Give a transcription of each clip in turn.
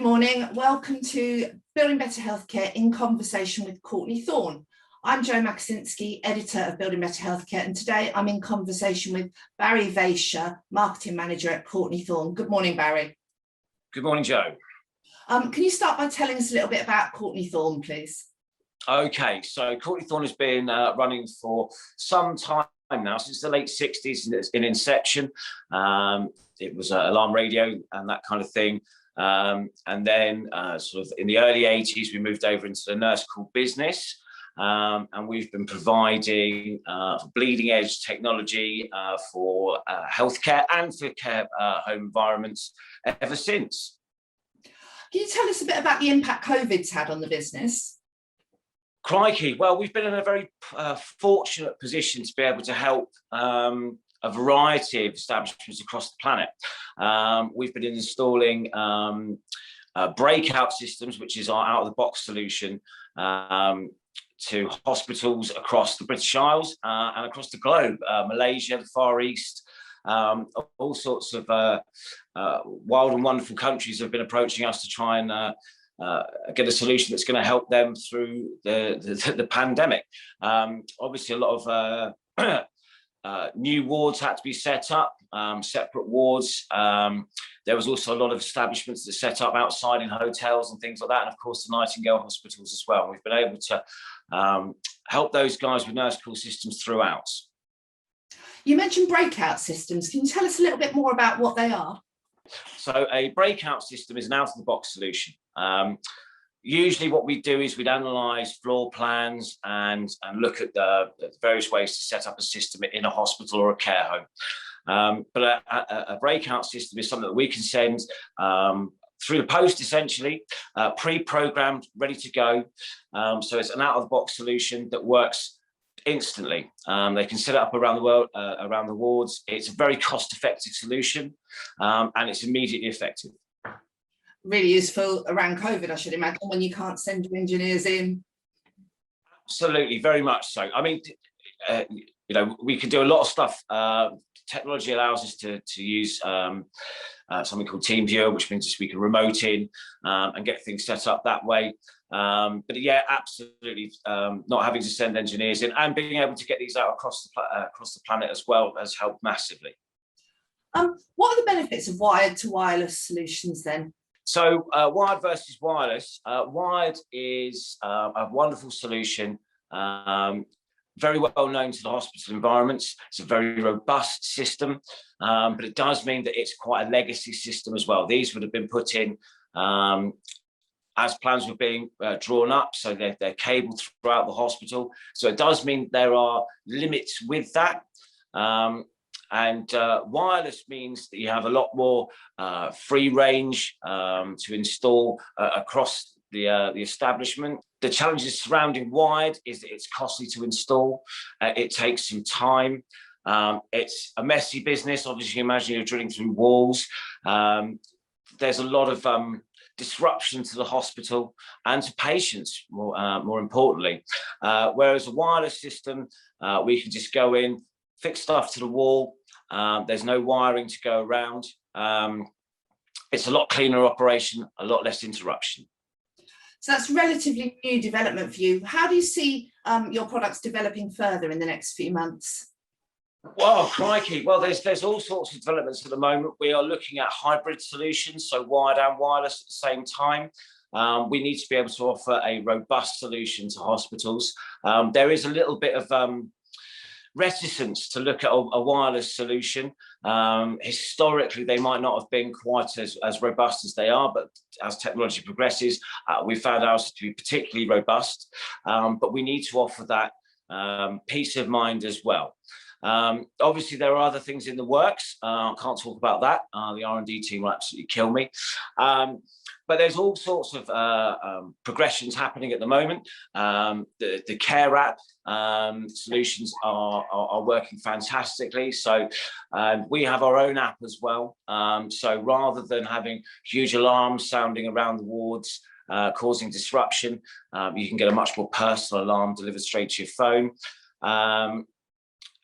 morning. Welcome to Building Better Healthcare in conversation with Courtney Thorne. I'm Jo Makasinski, editor of Building Better Healthcare, and today I'm in conversation with Barry Vaisher, marketing manager at Courtney Thorne. Good morning, Barry. Good morning, Jo. Can you start by telling us a little bit about Courtney Thorne, please? Okay, so Courtney Thorne has been running for some time now, since the late 60s in inception. It was alarm radio and that kind of thing. And then sort of in the early 80s, we moved over into the nurse call business. And we've been providing bleeding edge technology for healthcare and for care home environments ever since. Can you tell us a bit about the impact COVID's had on the business? Crikey, well, we've been in a very fortunate position to be able to help a variety of establishments across the planet. We've been installing breakout systems, which is our out-of-the-box solution, to hospitals across the British Isles and across the globe, Malaysia, the Far East. All sorts of wild and wonderful countries have been approaching us to try and get a solution that's going to help them through the pandemic. Obviously, a lot of new wards had to be set up, separate wards. There was also a lot of establishments that set up outside in hotels and things like that, and of course the Nightingale hospitals as well. We've been able to help those guys with nurse call systems throughout. You mentioned breakout systems. Can you tell us a little bit more about what they are? So a breakout system is an out-of-the-box solution. Usually what we do is we'd analyse floor plans and look at the various ways to set up a system in a hospital or a care home. But a breakout system is something that we can send through the post, essentially, pre-programmed, ready to go. So it's an out-of-the-box solution that works instantly. They can set it up around the world, around the wards. It's a very cost-effective solution, and it's immediately effective. Really useful around COVID, I should imagine, when you can't send your engineers in. Absolutely, very much so. I mean, we can do a lot of stuff. Technology allows us to use something called Teamviewer, which means we can remote in and get things set up that way. But yeah, absolutely, not having to send engineers in and being able to get these out across the planet as well has helped massively. What are the benefits of wired to wireless solutions then? So wired versus wireless. Wired is a wonderful solution, very well known to the hospital environments. It's a very robust system, but it does mean that it's quite a legacy system as well. These would have been put in as plans were being drawn up, so they're cabled throughout the hospital. So it does mean there are limits with that. And wireless means that you have a lot more free range to install across the establishment. The challenges surrounding wired is that it's costly to install. It takes some time. It's a messy business. Obviously, you imagine you're drilling through walls. There's a lot of disruption to the hospital and to patients, more importantly. Whereas a wireless system, we can just go in, fix stuff to the wall. There's no wiring to go around. It's a lot cleaner operation, a lot less interruption. So that's relatively new development for you. How do you see your products developing further in the next few months? Well, crikey. Well, there's all sorts of developments at the moment. We are looking at hybrid solutions, so wired and wireless at the same time. We need to be able to offer a robust solution to hospitals. There is a little bit of reticence to look at a wireless solution. Historically, they might not have been quite as robust as they are, but as technology progresses, we found ours to be particularly robust. But we need to offer that peace of mind as well. Obviously, there are other things in the works. I can't talk about that. The R&D team will absolutely kill me. But there's all sorts of progressions happening at the moment. The Care app solutions are working fantastically. So we have our own app as well. So rather than having huge alarms sounding around the wards, causing disruption, you can get a much more personal alarm delivered straight to your phone.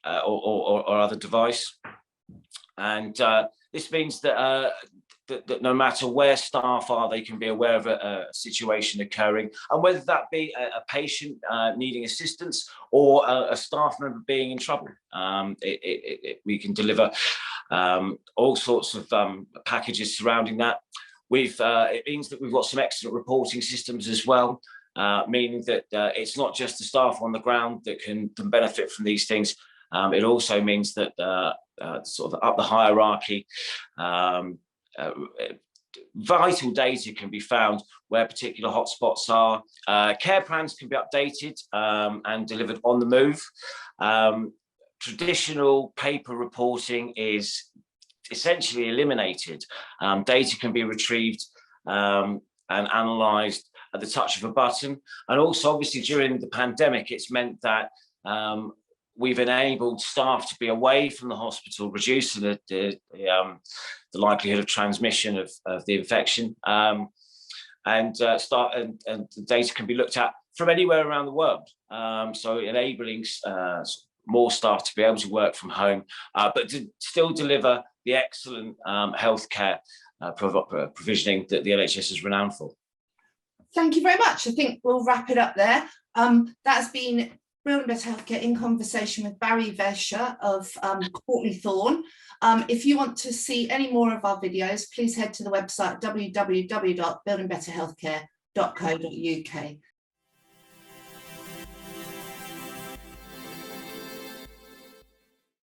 Or other device. And this means that that no matter where staff are, they can be aware of a situation occurring, and whether that be a patient needing assistance or a staff member being in trouble. We can deliver all sorts of packages surrounding that. It means that we've got some excellent reporting systems as well, meaning that it's not just the staff on the ground that can benefit from these things. It also means that sort of up the hierarchy, vital data can be found where particular hotspots are. Care plans can be updated and delivered on the move. Traditional paper reporting is essentially eliminated. Data can be retrieved and analysed at the touch of a button. And also, obviously, during the pandemic, it's meant that we've enabled staff to be away from the hospital, reducing the likelihood of transmission of the infection, and the data can be looked at from anywhere around the world. So enabling more staff to be able to work from home, but to still deliver the excellent healthcare provisioning that the NHS is renowned for. Thank you very much. I think we'll wrap it up there. That's been Building Better Healthcare in conversation with Barry Vescher of Courtney Thorne. If you want to see any more of our videos, please head to the website www.buildingbetterhealthcare.co.uk.